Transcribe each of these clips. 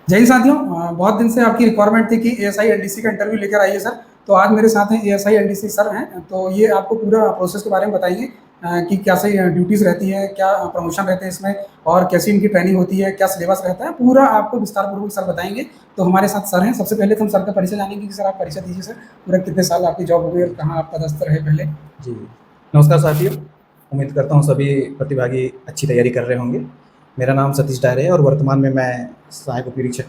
जय हिंद साथियों। बहुत दिन से आपकी रिक्वायरमेंट थी कि एएसआई एनडीसी का इंटरव्यू लेकर आइए सर। तो आज मेरे साथ हैं एएसआई एनडीसी सर हैं, तो ये आपको पूरा प्रोसेस के बारे में बताएंगे कि कैसे ड्यूटीज़ रहती है, क्या प्रमोशन रहते हैं इसमें, और कैसी इनकी ट्रेनिंग होती है, क्या सिलेबस रहता है, पूरा आपको विस्तार पूर्वक सर बताएंगे। तो हमारे साथ सर हैं। सबसे पहले तो हम सर का परिचय जानेंगे कि सर आप परिचय दीजिए सर, पूरा कितने साल आपकी जॉब हो गई और कहाँ आपका दफ्तर है पहले। जी नमस्कार साथियों। उम्मीद करता हूँ सभी प्रतिभागी अच्छी तैयारी कर रहे होंगे। मेरा नाम सतीश डायरे है और वर्तमान में मैं सहायक उप निरीक्षक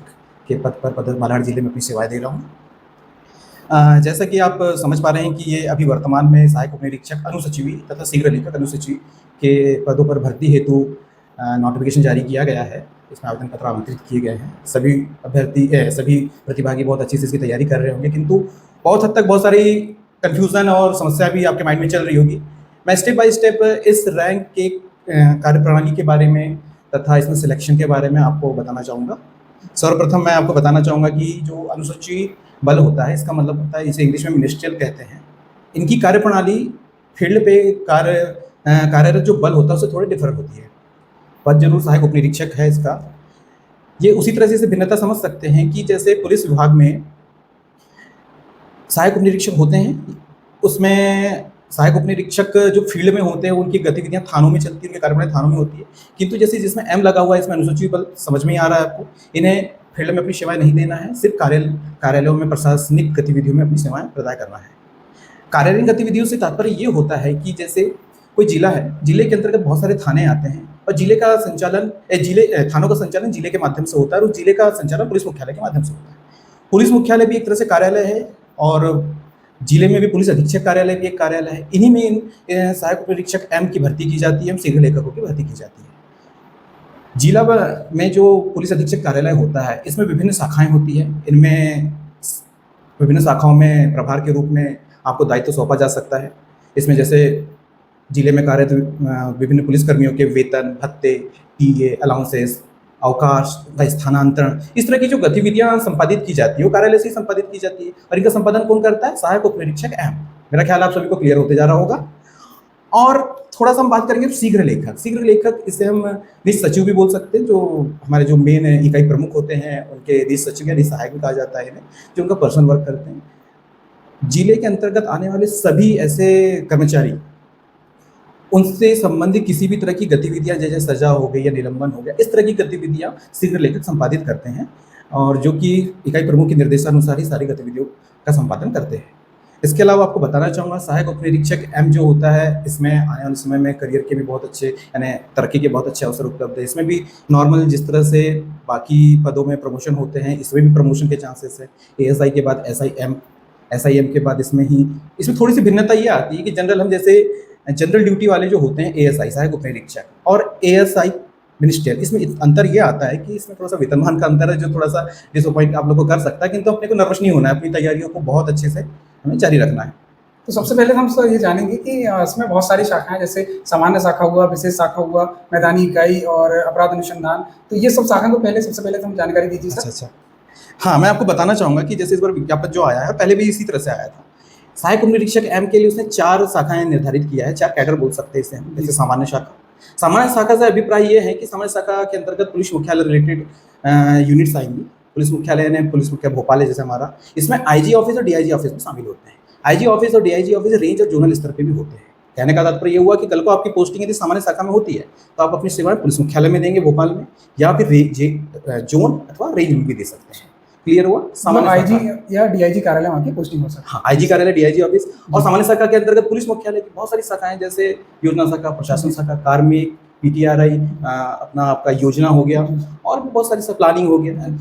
के पद पर बालाघाट जिले में अपनी सेवाएं दे रहा हूँ। जैसा कि आप समझ पा रहे हैं कि ये अभी वर्तमान में सहायक उप निरीक्षक अनुसचिव तथा शीघ्र लेखक अनुसचिव के पदों पर भर्ती हेतु नोटिफिकेशन जारी किया गया है। इसमें आवेदन पत्र आमंत्रित किए गए हैं। सभी प्रतिभागी बहुत अच्छी से इसकी तैयारी कर रहे होंगे, किंतु बहुत हद तक बहुत सारी कन्फ्यूज़न और समस्या भी आपके माइंड में चल रही होगी। मैं स्टेप बाय स्टेप इस रैंक के कार्यप्रणाली के बारे में तथा इसमें सिलेक्शन के बारे में आपको बताना चाहूँगा। सर्वप्रथम मैं आपको बताना चाहूँगा कि जो अनुसूची बल होता है, इसका मतलब होता है, इसे इंग्लिश में मिनिस्ट्रियल कहते हैं। इनकी कार्यप्रणाली फील्ड पे कार्यरत जो बल होता है उससे थोड़ी डिफर होती है। पद जरूर सहायक उप निरीक्षक है इसका। ये उसी तरह से इसे भिन्नता समझ सकते हैं कि जैसे पुलिस विभाग में सहायक उप निरीक्षक होते हैं, उसमें सहायक उप निरीक्षक जो फील्ड में होते हैं उनकी गतिविधियां थानों में चलती है, उनकी कार्यप्रणाली थानों में होती है। किंतु जैसे जिसमें एम लगा हुआ है, इसमें अनुसूचित बल, समझ में ही आ रहा है आपको, इन्हें फील्ड में अपनी सेवाएं नहीं देना है, सिर्फ कार्यालयों में प्रशासनिक गतिविधियों में अपनी सेवाएं प्रदान करना है। कार्यालयीन गतिविधियों से तात्पर्य ये होता है कि जैसे कोई जिला है, जिले के अंतर्गत बहुत सारे थाने आते हैं और जिले का संचालन थानों का संचालन जिले के माध्यम से होता है और जिले का संचालन पुलिस मुख्यालय के माध्यम से होता है। पुलिस मुख्यालय भी एक तरह से कार्यालय है और जिले में भी पुलिस अधीक्षक कार्यालय भी एक कार्यालय है। इन्हीं में सहायक उप निरीक्षक एम की भर्ती की जाती है, शीघ्र लेखकों की भर्ती की जाती है। जिला में जो पुलिस अधीक्षक कार्यालय होता है, इसमें विभिन्न शाखाएं होती है। इनमें विभिन्न शाखाओं में प्रभार के रूप में आपको दायित्व सौंपा जा सकता है। इसमें जैसे जिले में कार्यरत विभिन्न पुलिसकर्मियों के वेतन, भत्ते, टीए, अलाउंसेस, अवकाश का स्थानांतरण, इस तरह की जो गतिविधियां संपादित की जाती है वो कार्यालय से ही संपादित की जाती है। और इनका संपादन कौन करता है? सहायक उप निरीक्षक एम। मेरा ख्याल आप सभी को क्लियर होते जा रहा होगा। और थोड़ा सा हम बात करेंगे शीघ्र लेखक। शीघ्र लेखक, इसे हम निज सचिव भी बोल सकते हैं। जो हमारे जो मेन इकाई प्रमुख होते हैं उनके निज सचिव या निज सहायक भी कहा जाता है इन्हें, जो उनका पर्सनल वर्क करते हैं। जिले के अंतर्गत आने वाले सभी ऐसे कर्मचारी, उनसे संबंधित किसी भी तरह की गतिविधियां, जैसे सजा हो गई या निलंबन हो गया, इस तरह की गतिविधियां शीघ्र लेखक संपादित करते हैं और जो कि इकाई प्रमुख के निर्देशानुसार ही सारी गतिविधियों का संपादन करते हैं। इसके अलावा आपको बताना चाहूँगा, सहायक उप निरीक्षक एम जो होता है, इसमें आने वाले समय में करियर के भी बहुत अच्छे, यानी तरक्की के बहुत अच्छे अवसर उपलब्ध है। इसमें भी नॉर्मल जिस तरह से बाकी पदों में प्रमोशन होते हैं, इसमें भी प्रमोशन के चांसेस है। एएसआई के बाद एसआईएम के बाद इसमें थोड़ी सी भिन्नता ये आती है कि जनरल, हम जैसे जनरल ड्यूटी वाले जो होते हैं एएसआई सहायक उप निरीक्षक और एएसआई मिनिस्ट्रियल, इसमें अंतर ये आता है कि इसमें थोड़ा सा वेतनमान का अंतर है, जो थोड़ा सा डिसअपॉइंट आप लोग को कर सकता है। किंतु अपने को नर्वस नहीं होना है, अपनी तैयारियों को बहुत अच्छे से हमें जारी रखना है। तो सबसे पहले हम सर ये जानेंगे कि इसमें बहुत सारी शाखाएं, जैसे सामान्य शाखा हुआ, विशेष शाखा हुआ, मैदानी इकाई और अपराध अनुसंधान। तो ये सब शाखा को सबसे पहले तो हम जानकारी दीजिए सर। अच्छा। हाँ, मैं आपको बताना चाहूँगा कि जैसे इस बार विज्ञापन जो आया है, पहले भी इसी तरह से आया था। सहायक उप निरीक्षक एम के लिए उसने 4 शाखाएं निर्धारित किया है, 4 कैडर बोल सकते हैं इसे हम। जैसे सामान्य शाखा, सामान्य शाखा से अभिप्राय ये है कि सामान्य शाखा के अंतर्गत पुलिस मुख्यालय रिलेटेड यूनिट्स आएंगी। पुलिस मुख्यालय ने, पुलिस मुख्यालय भोपाल है जैसे हमारा, इसमें आईजी ऑफिस और डीआईजी ऑफिस में शामिल होते हैं। आईजी ऑफिस और डीआईजी ऑफिस रेंज और जोनल स्तर पे भी होते हैं। कहने का तात्पर्य ये हुआ कि कल को आपकी पोस्टिंग यदि सामान्य शाखा में होती है तो आप अपनी सेवाएं पुलिस मुख्यालय में देंगे भोपाल में, या फिर जोन अथवा रेंज में भी दे सकते हैं। क्लियर हुआ? सामान्य आईजी या डीआईजी कार्यालय वहाँ की पोस्टिंग हो सकती है। हाँ, आईजी कार्यालय, डीआईजी ऑफिस। और सामान्य शाखा के अंतर्गत पुलिस मुख्यालय की बहुत सारी शाखाएं, जैसे योजना शाखा, प्रशासन शाखा, कार्मिक, पीटीआरआई, अपना आपका योजना हो गया, और भी बहुत सारी प्लानिंग हो गया,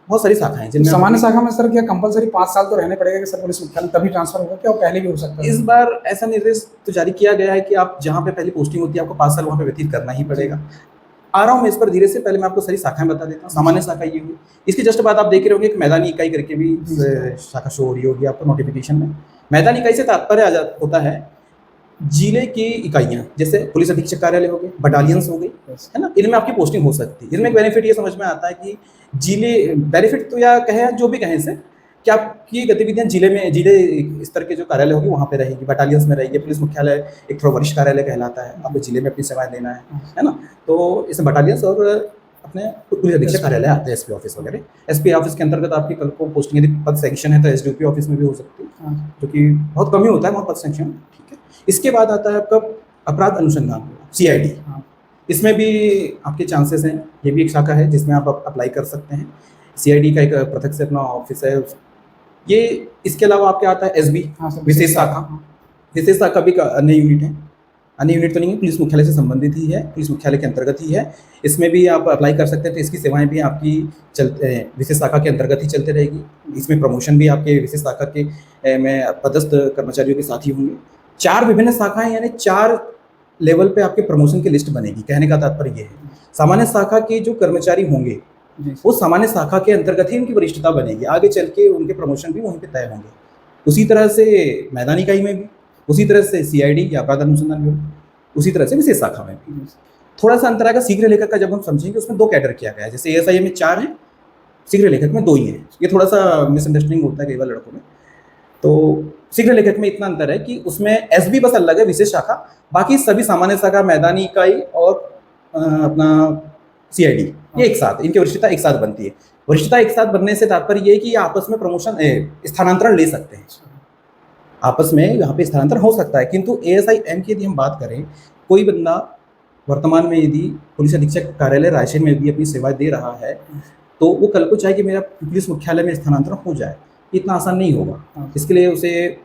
बहुत सारी शाखाएं जिनमें। सामान्य शाखा में सर क्या कंपलसरी 5 साल तो रहने पड़ेगा कि सर पुलिस मुख्यालय, तभी ट्रांसफर होगा क्या, पहले भी हो सकता है? इस बार ऐसा निर्देश तो जारी किया गया है कि आप जहाँ पे पहली पोस्टिंग होती है आपको 5 साल वहाँ पे व्यतीत करना ही पड़ेगा। आ रहा हूँ मैं इस पर धीरे से। पहले मैं आपको सारी शाखाएं बता देता हूँ। सामान्य शाखा ये हुई, इसके जस्ट बाद आप देख रहे होंगे कि मैदानी इकाई करके भी शाखा शो हो रही होगी आपको नोटिफिकेशन में। मैदानी इकाई से तात्पर्य होता है जिले की इकाइयां, जैसे पुलिस अधीक्षक कार्यालय हो गए, बटालियंस हो गई, है ना, इनमें आपकी पोस्टिंग हो सकती है। इनमें एक बेनिफिट ये समझ में आता है कि जिले, बेनिफिट तो या कहें जो भी कहें से, कि आपकी गतिविधियां जिले स्तर के जो कार्यालय होगी वहाँ पे रहेगी, बटालियंस में रहेगी। पुलिस मुख्यालय एक थोड़ा वरिष्ठ कार्यालय कहलाता है, आपको जिले में अपनी सेवाएं देना है ना। तो इसमें बटालियंस और अपने पुलिस अधीक्षक कार्यालय आते हैं, एसपी ऑफिस वगैरह। एसपी ऑफिस के अंतर्गत आपकी कल को पोस्टिंग यदि पद सेक्शन है तो एसडीओपी ऑफिस में भी हो सकती है, हाँ, जो कि बहुत कम ही होता है वहाँ पद सेक्शन, ठीक है। इसके बाद आता है आपका अपराध अनुसंधान, सीआईडी। हाँ, इसमें भी आपके चांसेस हैं, ये भी एक शाखा है जिसमें आप अप्लाई कर सकते हैं। सीआईडी का एक पृथक से अपना ऑफिस है। ये इसके अलावा आपके आता है एसबी, हाँ सर, विशेष शाखा। हाँ, विशेष शाखा भी का अन्य यूनिट है, अन्य यूनिट तो नहीं है, पुलिस मुख्यालय से संबंधित ही है, पुलिस मुख्यालय के अंतर्गत ही है। इसमें भी आप अप्लाई कर सकते हैं, तो इसकी सेवाएं भी आपकी विशेष शाखा के अंतर्गत ही चलते रहेगी। इसमें प्रमोशन भी आपके विशेष शाखा के में पदस्थ कर्मचारियों के साथ ही होंगे। 4 विभिन्न शाखाएं, यानी 4 लेवल पे आपके प्रमोशन की लिस्ट बनेगी। कहने का तात्पर्य ये है, सामान्य शाखा के जो कर्मचारी होंगे वो सामान्य शाखा के अंतर्गत ही उनकी वरिष्ठता बनेगी, आगे चल के उनके प्रमोशन भी वहीं पे तय होंगे। उसी तरह से मैदानी इकाई में भी, उसी तरह से सीआईडी या अपराध अनुसंधान ब्यूरो, उसी तरह से विशेष शाखा में भी। थोड़ा सा अंतर आएगा शीघ्र लेखक का, जब हम समझेंगे उसमें 2 कैडर किया गया है। जैसे एएसआई में 4 हैं, शीघ्र लेखक में 2 ही हैं। ये थोड़ा सा मिसअंडरस्टैंडिंग होता है कई बार लड़कों में। तो शीघ्र लेखक में इतना अंतर है कि उसमें एसबी बस अलग है, विशेष शाखा, बाकी सभी सामान्य शाखा, मैदानी इकाई और अपना सीआईडी, ये एक साथ, इनकी वरिष्ठता एक साथ बनती है। वरिष्ठता एक साथ बनने से तात्पर्य ये है कि ये आपस में प्रमोशन स्थानांतरण ले सकते हैं, आपस में यहाँ पे स्थानांतरण हो सकता है। किंतु एएसआई की यदि हम बात करें, कोई बंदा वर्तमान में यदि पुलिस अधीक्षक कार्यालय रायसेन में भी अपनी सेवाएं दे रहा है, तो वो कल को चाहे कि मेरा पुलिस मुख्यालय में स्थानांतरण हो जाए, इतना आसान नहीं होगा। इसके लिए उसे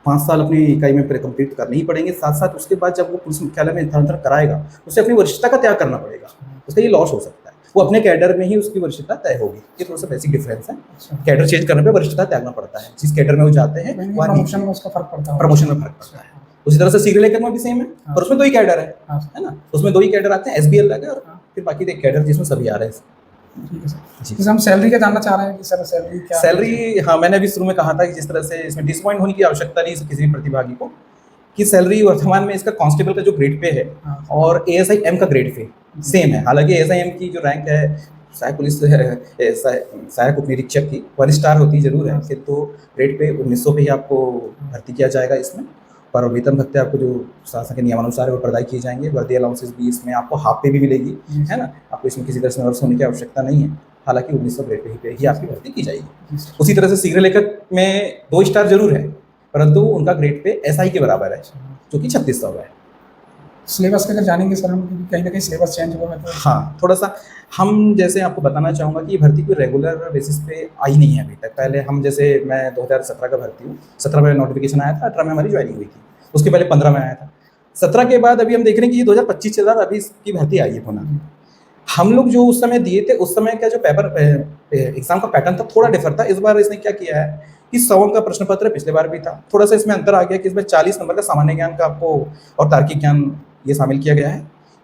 5 साल अपनी इकाई में कंप्लीट करने ही पड़ेंगे। साथ साथ उसके बाद जब वो पुलिस मुख्यालय में स्थानांतरण कराएगा, उसे अपनी वरिष्ठता का त्याग करना पड़ेगा, उसका ये लॉस हो सकता है। वो अपने कैडर में ही उसकी वरिष्ठता तय होगी। ये थोड़ा सा बेसिक डिफरेंस है। कैडर चेंज करने पे वरिष्ठता त्यागना पड़ता है, जिस कैडर में वो जाते हैं प्रमोशन में उसका फर्क पड़ता है, प्रमोशन में फर्क पड़ता है। उसी तरह से शीघ्र लेखक में भी सेम है, पर उसमें 2 ही कैडर है ना, उसमें 2 ही कैडर आते हैं, एसबी अलग है और फिर बाकी एक कैडर जिसमें सभी आ रहे हैं। ठीक है सर। जैसे हम सैलरी का जानना चाह रहे हैं कि सर सैलरी क्या? सैलरी, हाँ, मैंने अभी शुरू में कहा था कि जिस तरह से इसमें डिसपॉइंट होने की आवश्यकता नहीं है किसी भी प्रतिभागी को, कि सैलरी वर्तमान में इसका कांस्टेबल का जो ग्रेड पे है और एएसआई एम का ग्रेड पे सेम है। हालांकि एएसआई एम की जो रैंक है सहायक पुलिस सहायक उप निरीक्षक की 1 स्टार होती जरूर है, किंतु रेट पे 1900 पे ही आपको भर्ती किया जाएगा इसमें। पर वेतन भत्ते आपको जो शासन के नियमानुसार है वो प्रदान किए जाएंगे। वर्दी अलाउंसेस भी इसमें आपको हाफ पे भी मिलेगी, है ना, आपको इसमें किसी तरह से नर्वस होने की आवश्यकता नहीं है। हालांकि 1900 ग्रेड पे ही आपकी भर्ती की जाएगी। उसी तरह से शीघ्र लेखक में 2 स्टार जरूर है, परंतु उनका ग्रेड पे एसआई के बराबर है, जो कि 3600 है। सिलेबस का अगर जानेंगे सर हम, क्योंकि कहीं ना कहीं सिलेबस चेंज हुआ है तो हाँ, थोड़ा सा हम जैसे आपको बताना चाहूँगा कि ये भर्ती कोई रेगुलर बेसिस पे आई नहीं है अभी तक। पहले हम जैसे मैं 2017 का भर्ती हूँ, 17 में नोटिफिकेशन आया था, 18 में हमारी ज्वाइनिंग हुई थी, उसके पहले 15 में आया था। 17 के बाद अभी हम देख रहे हैं कि ये 2025 चल रहा था, अभी इसकी भर्ती आई है पुनः। हम लोग जो उस समय दिए थे, उस समय का जो पेपर एग्जाम का पैटर्न था थोड़ा डिफर था। इस बार इसने क्या किया है कि 100 का प्रश्न पत्र, पिछले बार भी था, थोड़ा सा इसमें अंतर आ गया कि इस बार 40 नंबर का सामान्य ज्ञान का आपको और तार्किक ज्ञान ये शामिल किया गया है।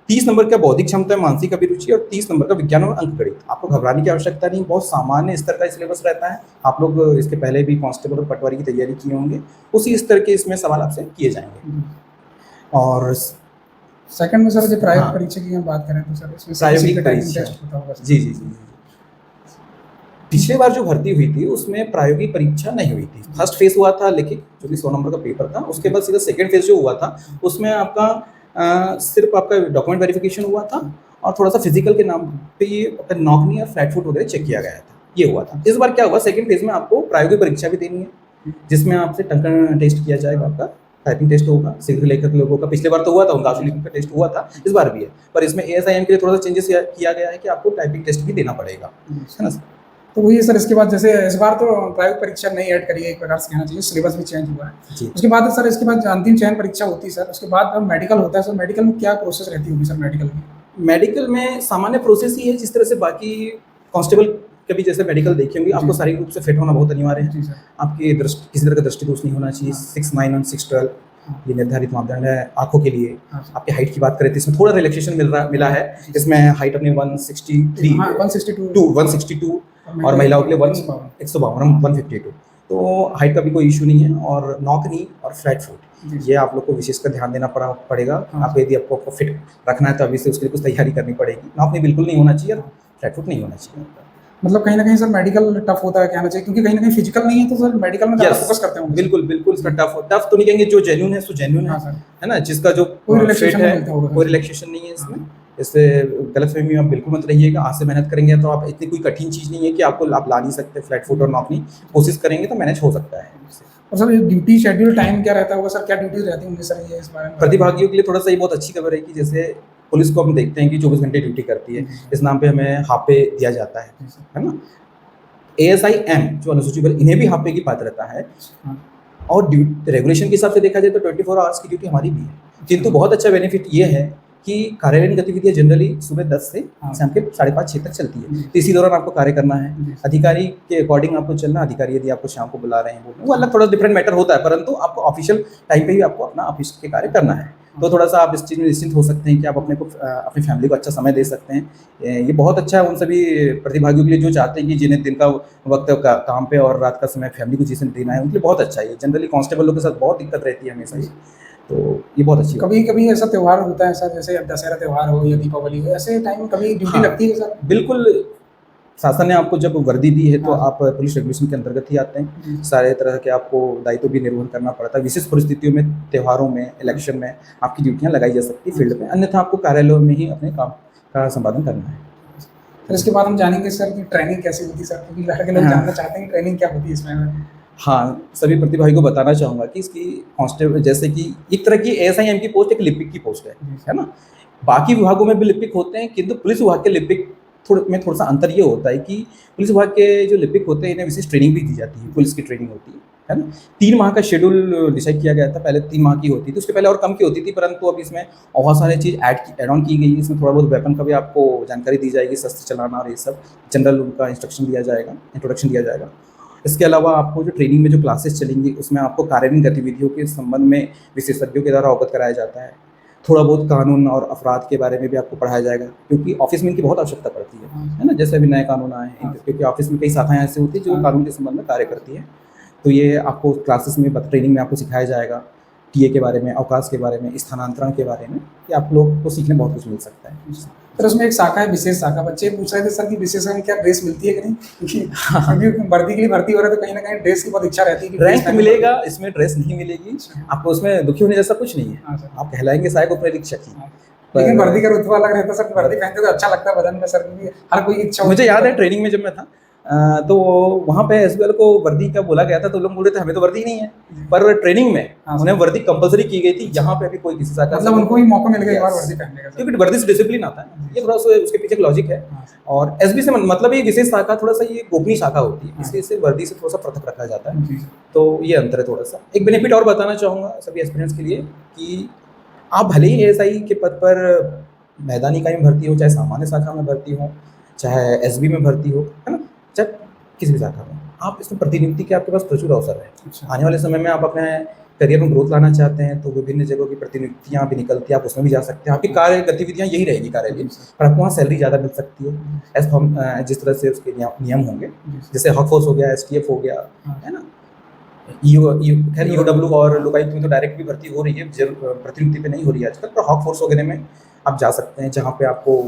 30 नंबर का बौद्धिक क्षमता, मानसिक अभिरुचि और 30 नंबर का विज्ञान और अंक गणित। आपको घबराने की आवश्यकता नहीं, बहुत सामान्य स्तर का सिलेबस रहता है। आप लोग इसके पहले भी कांस्टेबल और पटवारी की तैयारी किए होंगे, उसी स्तर के इसमें सवाल आपसे किए जाएंगे। और सेकंड में सर जो प्रायोगिक परीक्षा की हम बात करें तो सर इसमें प्रायोगिक परीक्षा, जी, पिछले बार जो भर्ती हुई थी उसमें प्रायोगिक परीक्षा नहीं हुई थी। फर्स्ट फेज हुआ था लिखित, जो कि 100 नंबर का पेपर था। उसके बाद सीधा सेकंड फेज जो हुआ था उसमें आपका सिर्फ आपका डॉक्यूमेंट वेरिफिकेशन हुआ था और थोड़ा सा फिजिकल के नाम पे ये आपका नॉकनी और फ्लैट फुट वगैरह चेक किया गया था, ये हुआ था। इस बार क्या हुआ, सेकंड फेज में आपको प्रायोगिक परीक्षा भी देनी है, जिसमें आपसे टंकन टेस्ट किया जाएगा, आपका टाइपिंग टेस्ट होगा। शीघ्र लेखक लोगों का पिछले बार तो हुआ था, उनका आशुलिपि का टेस्ट हुआ था, इस बार भी है। पर इसमें एएसआईएम के लिए थोड़ा सा चेंजेस किया गया है कि आपको टाइपिंग टेस्ट भी देना पड़ेगा, है ना। तो वही सर, इसके बाद जैसे इस बार तो प्रायोगिक परीक्षा नहीं ऐड करी है, एक प्रकार से कहना चाहिए, सिलेबस भी चेंज हुआ है। उसके बाद सर इसके बाद अंतिम चयन परीक्षा होती है सर, उसके बाद मेडिकल होता है सर। मेडिकल में क्या प्रोसेस रहती होगी सर मेडिकल की? मेडिकल में सामान्य प्रोसेस ही है, जिस तरह से बाकी कांस्टेबल के भी जैसे मेडिकल देखे होंगे। आपको शारीरिक रूप से फिट होना बहुत अनिवार्य है, आपकी किसी तरह का दृष्टि दोष नहीं होना चाहिए। 6, 9 और 6, 12 ये निर्धारित मापदंड है आंखों के लिए। आपकी हाइट की बात करें तो इसमें थोड़ा रिलैक्सेशन मिला है। इसमें हाइट अपने 162 और महिलाओं के लिए 152 152। तो हाइट का भी कोई इशू नहीं है। और नॉकनी और फ्लैट फुट, ये आप लोग को विशेषकर ध्यान देना पड़ेगा। आप यदि आपको फिट रखना है तो अभी से उसके लिए कुछ तैयारी करनी पड़ेगी। नॉकनी बिल्कुल नहीं होना चाहिए, फ्लैट फुट नहीं होना चाहिए। मतलब कहीं ना कहीं सर मेडिकल टफ होता है, कहना चाहिए, क्योंकि कहीं ना कहीं फिजिकल नहीं है तो सर मेडिकल में ज़्यादा फोकस करते हैं। बिल्कुल इसका टफ तो नहीं कहेंगे, जो जेन्युइन है सो जेन्युइन है ना, जिसका जो कोई रिलैक्सेशन नहीं है इसमें, इससे गलतफहमी में आप बिल्कुल मत रहिएगा। आज से मेहनत करेंगे तो आप इतनी कोई कठिन चीज़ नहीं है कि आपको आप ला नहीं सकते फ्लैट फुट और नौकरी, कोशिश करेंगे तो मैनेज हो सकता है। और सर ड्यूटी शेड्यूल टाइम क्या रहता होगा सर, क्या ड्यूटीज रहती होंगी सर, ये इस बारे में प्रतिभागियों के लिए थोड़ा सा ये बहुत अच्छी खबर है कि जैसे पुलिस को हम देखते हैं कि 24 घंटे ड्यूटी करती है, इस नाम पे हमें हाफ पे दिया जाता है ना। ASI M जो अनुसूचित बल, इन्हें भी हाफ पे की पात्रता है। और रेगुलेशन के हिसाब से देखा जाए तो 24 आवर्स की ड्यूटी हमारी भी है, किंतु बहुत अच्छा बेनिफिट ये है कि कार्यालयीन गतिविधियां जनरली सुबह 10 से शाम के 5:30-6 तक चलती है। तो इसी दौरान आपको कार्य करना है, अधिकारी के अकॉर्डिंग आपको चलना। अधिकारी यदि आपको शाम को बुला रहे हैं वो अलग थोड़ा डिफरेंट मैटर होता है, परंतु आपको ऑफिशियल टाइम पे ही आपको अपना ऑफिस के कार्य करना है। तो थोड़ा सा आप इस चीज़ में निश्चिंत हो सकते हैं कि आप अपने को अपनी फैमिली को अच्छा समय दे सकते हैं। ये बहुत अच्छा है उन सभी प्रतिभागियों के लिए जो चाहते हैं कि जिन्हें दिन का वक्त काम पे और रात का समय फैमिली को जिसे देना है, उनके लिए बहुत अच्छा है। जनरली कांस्टेबल लोग के साथ बहुत दिक्कत रहती है हमेशा ही, तो ये बहुत अच्छी। कभी कभी ऐसा त्यौहार होता है सर, जैसे दशहरा त्यौहार हो या दीपावली हो, ऐसे टाइम कभी ड्यूटी लगती है सर? बिल्कुल, शासन ने आपको जब वर्दी दी है तो आप पुलिस रेगुलेशन के अंतर्गत ही आते हैं। सारे तरह के आपको दायित्व भी निर्वहन करना पड़ता है। विशेष परिस्थितियों में, त्योहारों में, इलेक्शन में आपकी ड्यूटियां लगाई जा सकती है फील्ड में, अन्यथा आपको कार्यालयों में ही अपने काम का संपादन करना है। फिर इसके बाद हम जानेंगे सर कि ट्रेनिंग कैसी होती है सर, क्योंकि लड़के लोग जानना चाहते हैं ट्रेनिंग क्या होती है इसमें। हाँ, सभी प्रतिभागी को बताना चाहूँगा कि इसकी कांस्टेबल जैसे कि एक तरह की ASI M की पोस्ट एक लिपिक की पोस्ट है ना। बाकी विभागों में भी लिपिक होते हैं, किंतु पुलिस विभाग के लिपिक थोड़ा सा अंतर ये होता है कि पुलिस विभाग के जो लिपिक होते हैं इन्हें विशेष ट्रेनिंग भी दी जाती है, पुलिस की ट्रेनिंग होती है ना। 3 माह का शेड्यूल डिसाइड किया गया था, पहले 3 माह की होती थी, उसके पहले और कम की होती थी, परंतु अब इसमें बहुत सारी चीज़ ऐड ऑन की गई है। इसमें थोड़ा बहुत वेपन का भी आपको जानकारी दी जाएगी, शस्त्र चलाना और ये सब जनरल उनका इंस्ट्रक्शन दिया जाएगा, इंट्रोडक्शन दिया जाएगा। इसके अलावा आपको जो ट्रेनिंग में जो क्लासेस चलेंगी उसमें आपको कार्यालयीन गतिविधियों के संबंध में विशेषज्ञों के द्वारा अवगत कराया जाता है। थोड़ा बहुत कानून और अपराध के बारे में भी आपको पढ़ाया जाएगा, क्योंकि ऑफिस में इनकी बहुत आवश्यकता पड़ती है ना। जैसे अभी नए कानून आए हैं, क्योंकि ऑफिस में कई शाखाएं ऐसी होती है जो कानून के संबंध में कार्य करती है, तो ये आपको क्लासेस में ट्रेनिंग में आपको सिखाया जाएगा। TA के बारे में, अवकाश के बारे में, स्थानांतरण के बारे में, ये आप लोग को सीखने बहुत कुछ मिल सकता है। फिर उसमें एक शाखा है विशेष शाखा, बच्चे पूछ रहे थे सर कि विशेष शाखा में क्या ड्रेस मिलती है कि नहीं, क्योंकि वर्दी के लिए भर्ती हो रहे तो कहीं ना कहीं ड्रेस की बहुत इच्छा रहती है। रैंक मिलेगा, इसमें ड्रेस नहीं मिलेगी आपको, उसमें दुखी होने जैसा कुछ नहीं है। आप कहलाएंगे सहायक उपनिरीक्षक ही, लेकिन वर्दी का रुतबा अलग रहता है सर। वर्दी पहनते तो अच्छा लगता है बदन में सर, क्योंकि हर कोई इच्छा। मुझे याद है ट्रेनिंग में जब मैं था तो वहाँ पे SBL को वर्दी का बोला गया था, तो लोग बोल रहे थे हमें तो वर्दी नहीं है, पर ट्रेनिंग में उन्हें वर्दी कंपलसरी की गई थी। यहाँ पे अभी कोई किसी शाखा मतलब उनको ही मौका मिल गया एक बार वर्दी पहनने का, क्योंकि वर्दी से डिसिप्लिन आता है, ये थोड़ा सा उसके पीछे लॉजिक है। और SB से मतलब ये विशेष शाखा थोड़ा सा ये गोपनीय शाखा होती है, इसलिए इसे वर्दी से थोड़ा सा पृथक रखा जाता है, तो ये अंतर है थोड़ा सा। एक बेनिफिट और बताना चाहूँगा सभी एस्पिरेंट्स के लिए कि आप भले ही ASI के पद पर मैदानी इकाई में भर्ती हो, चाहे सामान्य शाखा में भर्ती हो, चाहे SB में भर्ती हो, है ना, चाहे किसी भी शाखा में, आप इसमें प्रतिनियुक्ति के आपके पास प्रचुर अवसर है। आने वाले समय में आप अपने करियर में ग्रोथ लाना चाहते हैं तो विभिन्न जगहों की प्रतिनियुक्तियाँ भी निकलती है, आप उसमें भी जा सकते हैं। आपकी कार्य गतिविधियाँ यही रहेगी कार्यालय, पर आपको वहाँ सैलरी ज़्यादा मिल सकती है एज हम जिस तरह से उसके नियम होंगे, जैसे हक फोर्स हो गया, STF हो गया, है ना। खैर EOW और लोकायुक्त में तो डायरेक्ट भी भर्ती हो रही है, प्रतिनियुक्ति पे नहीं हो रही है आजकल, पर हक फोर्स वगैरह में आप जा सकते हैं, जहाँ पे आपको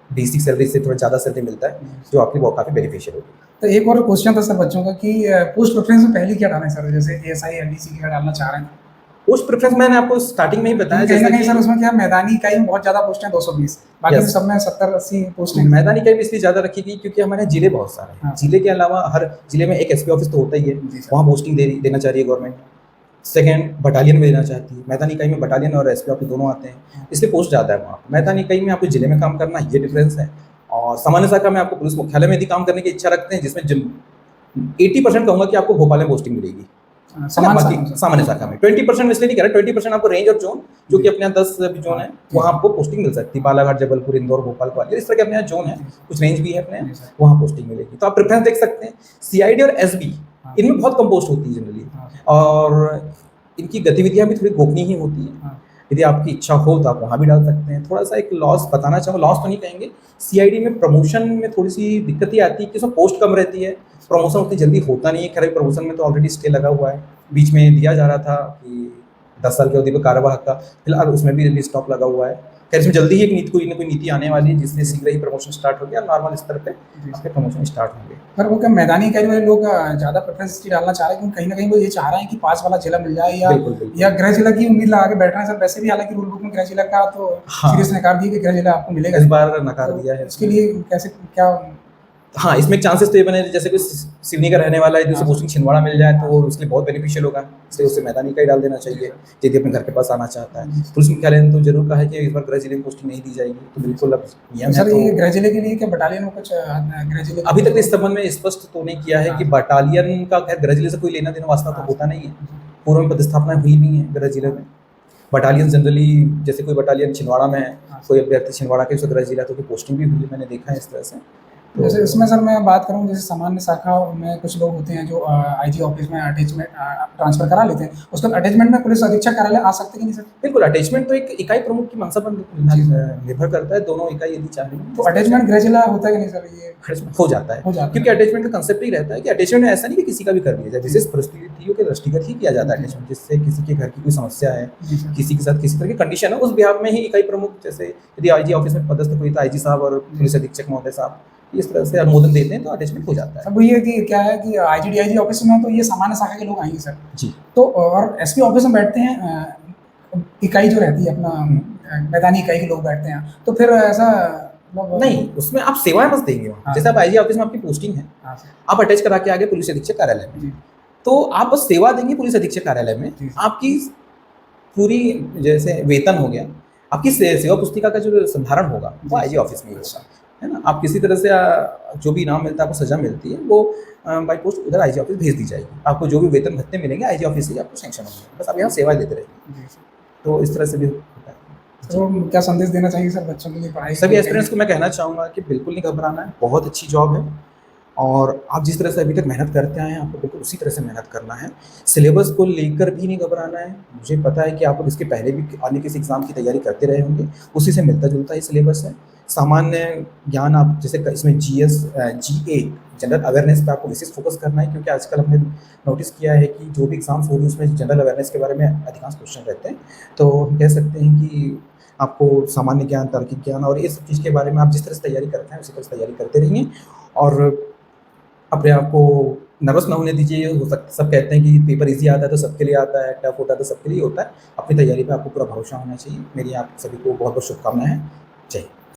बेसिक सैलरी से थोड़ा ज़्यादा सैलरी मिलता है, जो आपके बहुत काफ़ी बेनिफिशियल होगी। तो एक और क्वेश्चन था सर बच्चों का कि पोस्ट प्रेफरेंस में पहले क्या डालें सर, जैसे ASI LDC क्या डालना चाह रहे हैं? पोस्ट प्रेफरेंस मैंने आपको स्टार्टिंग में ही बताया, कहीं ना कहीं सर उसमें क्या मैदानी इकाई में बहुत ज़्यादा पोस्ट है 220, बाकी सब में 70-80 पोस्ट है। मैदानी इकाई इसलिए ज़्यादा रखी गई क्योंकि हमारे जिले बहुत सारे हैं। जिले के अलावा हर जिले में एक SP ऑफिस तो होता ही है, वहाँ पोस्टिंग देना चाह रही है गवर्नमेंट। सेकेंड, बटालियन में देना चाहती है, मैदानी इकाई में बटालियन और SP ऑफिस दोनों आते हैं, इसलिए पोस्ट ज़्यादा है वहाँ। मैदानी इकाई में आपको जिले में काम करना, ये डिफरेंस है। और सामान्य शाखा में आपको पुलिस मुख्यालय में यदि काम करने की इच्छा रखते हैं, जिसमें 80% कहूँगा कि आपको भोपाल में पोस्टिंग मिलेगी सामान्य शाखा में। 20% इसलिए नहीं कह रहा, 20% आपको रेंज और जोन, जो कि अपने यहाँ 10 जोन है, वहाँ आपको पोस्टिंग मिल सकती है। बालाघाट, जबलपुर, इंदौर, भोपाल, ग्वालियर, इस तरह के अपने यहाँ जोन है, कुछ रेंज भी है अपने यहाँ, वहाँ पोस्टिंग मिलेगी। तो आप प्रेफरेंस देख सकते हैं। CID और SB इनमें बहुत कम पोस्ट होती है जनरली, और इनकी गतिविधियाँ भी थोड़ी गोपनीय ही होती हैं। यदि आपकी इच्छा हो तो आप वहाँ भी डाल सकते हैं। थोड़ा सा एक लॉस बताना चाहूँ, लॉस तो नहीं कहेंगे, CID में प्रमोशन में थोड़ी सी दिक्कत ही आती है कि उसमें पोस्ट कम रहती है, प्रमोशन उतनी जल्दी होता नहीं है। खैर प्रमोशन में तो ऑलरेडी स्टे लगा हुआ है, बीच में दिया जा रहा था कि 10 साल की अवधि पर कार्यवाहक का, फिलहाल उसमें भी स्टॉप लगा हुआ है। खैर इसमें जल्दी ही एक नीति, कोई ना कोई नीति आने वाली है जिससे शीघ्र ही प्रमोशन स्टार्ट हो गया, नॉर्मल स्तर पे आपके प्रमोशन स्टार्ट होंगे। पर वो क्या मैदानी इकाई वाले लोग ज़्यादा प्रेफरेंस इसलिए डालना चाह रहे हैं क्योंकि कहीं ना कहीं वो ये चाह रहे हैं कि पास वाला जिला मिल जाए या बिल्कुल, बिल्कुल। या गृह जिला की उम्मीद लगा के बैठ रहे हैं सर। वैसे भी हालांकि रूल बुक में गृह जिला का तो हाँ। सीरियस नकार दिया कि गृह जिला आपको मिलेगा, इस बार नकार तो दिया है उसके लिए कैसे क्या? हाँ, इसमें चांसेस तो ये बने जैसे कोई सिवनी का रहने वाला है, जिसे हाँ। पोस्टिंग छिंदवाड़ा मिल जाए तो वो उसके लिए बहुत बेनिफिशियल होगा, इसलिए उसे मैदानी इकाई डाल देना चाहिए यदि अपने घर के पास आना चाहता है। पुलिस मुख्यालय ने तो जरूर कहा है कि इस बार गृह जिले में पोस्टिंग नहीं दी जाएगी, तो बिल्कुल अब नियम है। सर तो ये गृह जिले के लिए क्या बटालियन में कुछ गृह जिले अभी तक इस संबंध में स्पष्ट तो नहीं किया है कि बटालियन का खैर गृह जिले से कोई लेना देना वास्ता तो होता नहीं है, पूर्व में पदस्थापना हुई नहीं है गृह जिले में। बटालियन जनरली जैसे कोई बटालियन छिंदवाड़ा में है, कोई अभ्यर्थी छिंदवाड़ा के उसे गृह जिला तो पोस्टिंग भी हुई है, मैंने देखा है इस तरह से। जैसे इसमें सर मैं बात करूं, जैसे सामान्य शाखा में कुछ लोग होते हैं जो आईजी ऑफिस में अटैचमेंट ट्रांसफर करा लेते हैं, उसके बाद अटैचमेंट में पुलिस अधीक्षक कार्यालय आ सकते कि नहीं सर? बिल्कुल, अटैचमेंट तो एक इकाई प्रमुख की मंशा पर निर्भर करता है, दोनों इकाई यदि चाहें तो अटैचमेंट गृह जिला होता है कि नहीं सर? ये हो जाता है, क्योंकि अटैचमेंट का कंसेप्ट ही रहता है कि अटैचमेंट में ऐसा नहीं कि किसी का भी कर दिया जाए, विशेष परिस्थितियों के दृष्टिगत ही किया जाता है अटैचमेंट, जिससे किसी के घर की कोई समस्या है, किसी के साथ किसी तरह की कंडीशन है, उस बिहार में ही इकाई प्रमुख, जैसे यदि आईजी ऑफिस में पदस्थ कोई था आईजी साहब और पुलिस अधीक्षक महोदय साहब इस तरह से अनुमोदन देते हैं तो अटैचमेंट हो जाता है। अब ये कि क्या है कि आईजी डीआईजी ऑफिस में तो ये सामान्य शाखा के लोग आएंगे सर जी, तो, और एसपी ऑफिस में बैठते हैं इकाई जो रहती है अपना मैदानी इकाई के लोग बैठते हैं, तो फिर ऐसा नहीं, उसमें आप सेवाएं बस देंगे वहाँ। हाँ। जैसे आप आईजी ऑफिस में आपकी पोस्टिंग है, आप अटैच करा के आगे पुलिस अधीक्षक कार्यालय में, तो आप बस सेवा देंगे पुलिस अधीक्षक कार्यालय में, आपकी पूरी जैसे वेतन हो गया, आपकी सेवा पुस्तिका का जो संधारण होगा वो आईजी ऑफिस में ही होगा, है ना। आप किसी तरह से जो भी इनाम मिलता है, आपको सजा मिलती है, वो बाई पोस्ट उधर आईजी ऑफिस भेज दी जाएगी। आपको जो भी वेतन भत्ते मिलेंगे आईजी ऑफिस से आपको सैंक्शन होंगे, बस आप यहाँ सेवा लेते रहेंगे। तो इस तरह से भी होता है। तो क्या संदेश देना चाहिए सर बच्चों के लिए पढ़ाई? सभी एस्पिरेंट्स को मैं कहना चाहूँगा कि बिल्कुल नहीं घबराना है, बहुत अच्छी जॉब है और आप जिस तरह से अभी तक मेहनत करते आए हैं आपको बिल्कुल उसी तरह से मेहनत करना है। सिलेबस को लेकर भी नहीं घबराना है, मुझे पता है कि आप लोग इसके पहले भी अन्य किसी एग्ज़ाम की तैयारी करते रहे होंगे, उसी से मिलता जुलता ही सिलेबस है। सामान्य ज्ञान आप जैसे इसमें जीएस जीए जनरल अवेयरनेस पे आपको विशेष फोकस करना है, क्योंकि आजकल हमने नोटिस किया है कि जो भी एग्ज़ाम्स हो रही है उसमें जनरल अवेयरनेस के बारे में अधिकांश क्वेश्चन रहते हैं। तो हम कह सकते हैं कि आपको सामान्य ज्ञान, तार्किक ज्ञान और इस चीज़ के बारे में आप जिस तरह से तैयारी करते हैं उसी तरह से तैयारी करते रहिए और अपने आप को नर्वस ना होने दीजिए। सब कहते हैं कि पेपर इजी आता है तो सबके लिए आता है, टफ होता है तो सबके लिए होता है। अपनी तैयारी पे आपको पूरा भरोसा होना चाहिए। मेरी आप सभी को बहुत बहुत शुभकामनाएं हैं। जय हिंद।